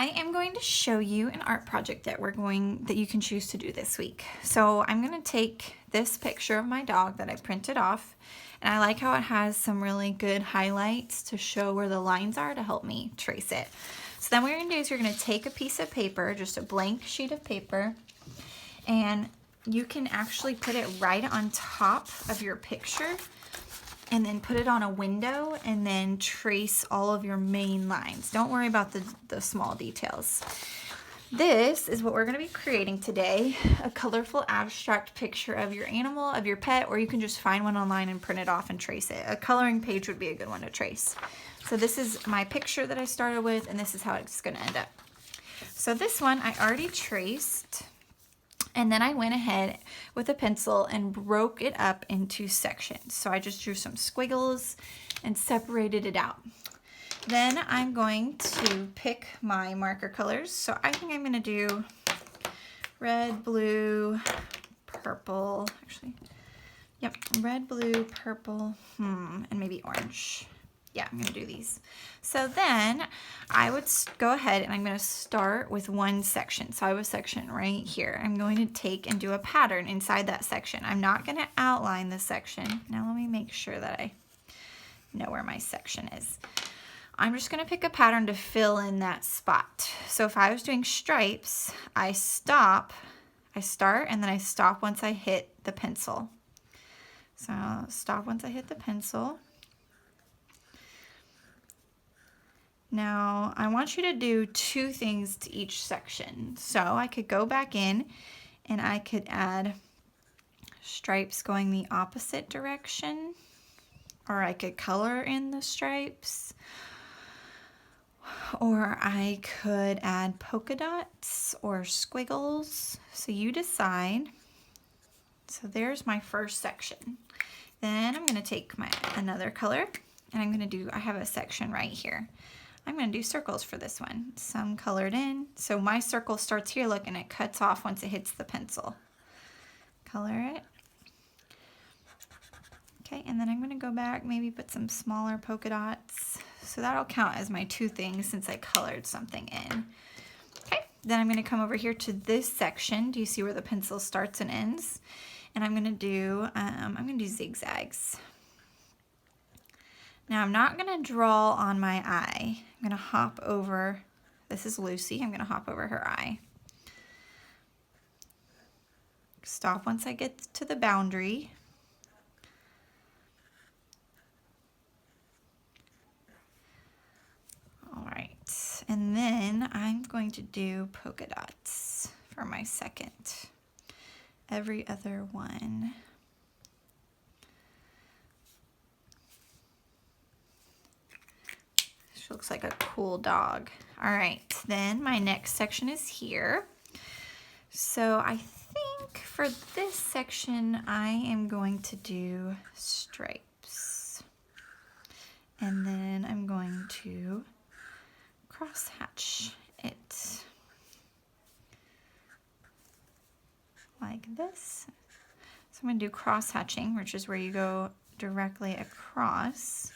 I am going to show you an art project that you can choose to do this week. So I'm going to take this picture of my dog that I printed off, and I like how it has some really good highlights to show where the lines are to help me trace it. So then what you're going to do is you're going to take a piece of paper, just a blank sheet of paper, and you can actually put it right on top of your picture and then put it on a window and then trace all of your main lines. Don't worry about the small details. This is what we're going to be creating today, a colorful abstract picture of your animal, of your pet, or you can just find one online and print it off and trace it. A coloring page would be a good one to trace. So this is my picture that I started with, and this is how it's going to end up. So this one I already traced, and then I went ahead with a pencil and broke it up into sections. So I just drew some squiggles and separated it out. Then I'm going to pick my marker colors. So I think I'm going to do red, blue, purple, actually, yep, red, blue, purple, and maybe orange. Yeah, I'm going to do these. So then I would go ahead and I'm going to start with one section. So I have a section right here. I'm going to take and do a pattern inside that section. I'm not going to outline the section. Now let me make sure that I know where my section is. I'm just going to pick a pattern to fill in that spot. So if I was doing stripes, I start, and then I stop once I hit the pencil. So I'll stop once I hit the pencil. Now, I want you to do two things to each section. So I could go back in and I could add stripes going the opposite direction, or I could color in the stripes, or I could add polka dots or squiggles. So you decide. So there's my first section. Then I'm going to take another color and I'm going to I have a section right here. I'm going to do circles for this one, some colored in. So my circle starts here, look, and it cuts off once it hits the pencil. Color it. Okay, and then I'm going to go back, maybe put some smaller polka dots. So that'll count as my two things since I colored something in. Okay, then I'm going to come over here to this section. Do you see where the pencil starts and ends? And I'm going to do zigzags. Now I'm not going to draw on my eye. I'm going to hop over, this is Lucy, I'm going to hop over her eye. Stop once I get to the boundary. All right, and then I'm going to do polka dots for my second. Every other one. Looks like a cool dog. All right, then my next section is here. So I think for this section, I am going to do stripes. And then I'm going to cross hatch it like this. So I'm going to do cross hatching, which is where you go directly across.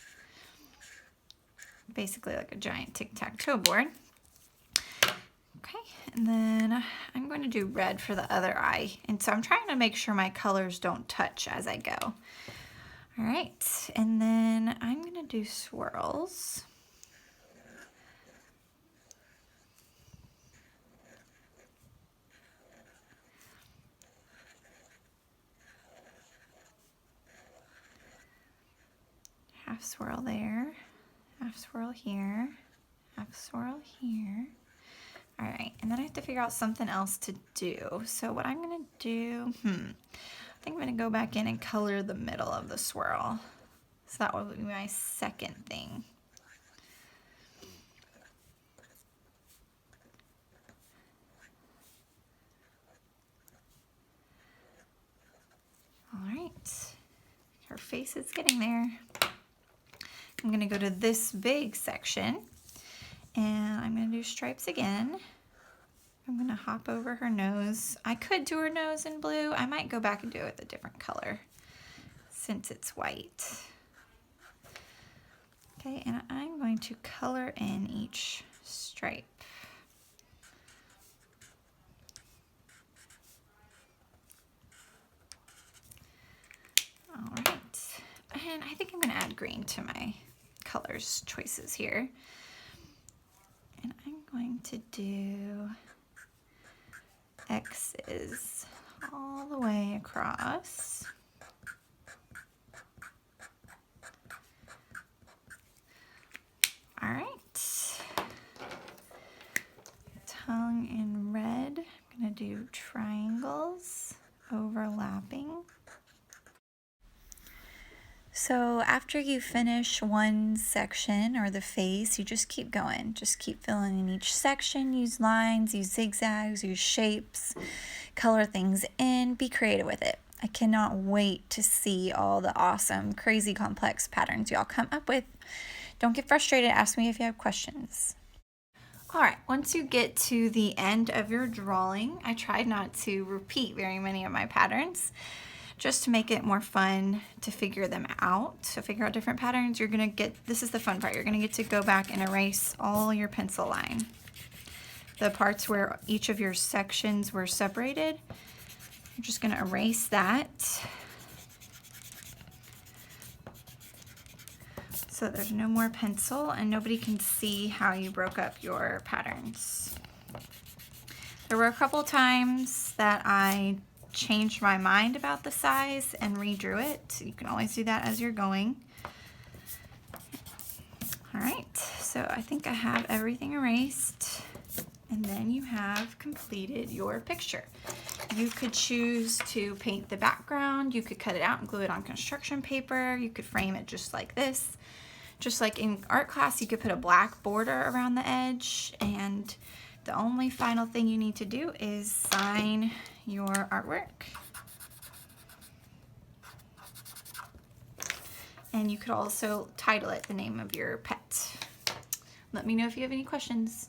Basically like a giant tic-tac-toe board. Okay, and then I'm going to do red for the other eye. And so I'm trying to make sure my colors don't touch as I go. All right, and then I'm going to do swirls. Half swirl there. Half swirl here, half swirl here. All right, and then I have to figure out something else to do. So what I'm gonna do, I think I'm gonna go back in and color the middle of the swirl. So that will be my second thing. All right, her face is getting there. I'm going to go to this big section and I'm going to do stripes again. I'm going to hop over her nose. I could do her nose in blue. I might go back and do it with a different color since it's white. Okay, and I'm going to color in each stripe. then I think I'm gonna add green to my colors choices here. And I'm going to do X's all the way across. All right. Tongue in red. I'm gonna do triangles overlapping. So after you finish one section or the face, you just keep going. Just keep filling in each section. Use lines, use zigzags, use shapes, color things in, be creative with it. I cannot wait to see all the awesome, crazy, complex patterns y'all come up with. Don't get frustrated. Ask me if you have questions. All right, once you get to the end of your drawing, I tried not to repeat very many of my patterns, just to make it more fun to figure them out. To figure out different patterns, you're gonna get, this is the fun part, you're gonna get to go back and erase all your pencil line. The parts where each of your sections were separated, you're just gonna erase that. So there's no more pencil and nobody can see how you broke up your patterns. There were a couple times that I changed my mind about the size and redrew it. You can always do that as you're going. All right, so I think I have everything erased, and then you have completed your picture. You could choose to paint the background, you could cut it out and glue it on construction paper, you could frame it just like this. Just like in art class, you could put a black border around the edge, and the only final thing you need to do is sign your artwork. And you could also title it the name of your pet. Let me know if you have any questions.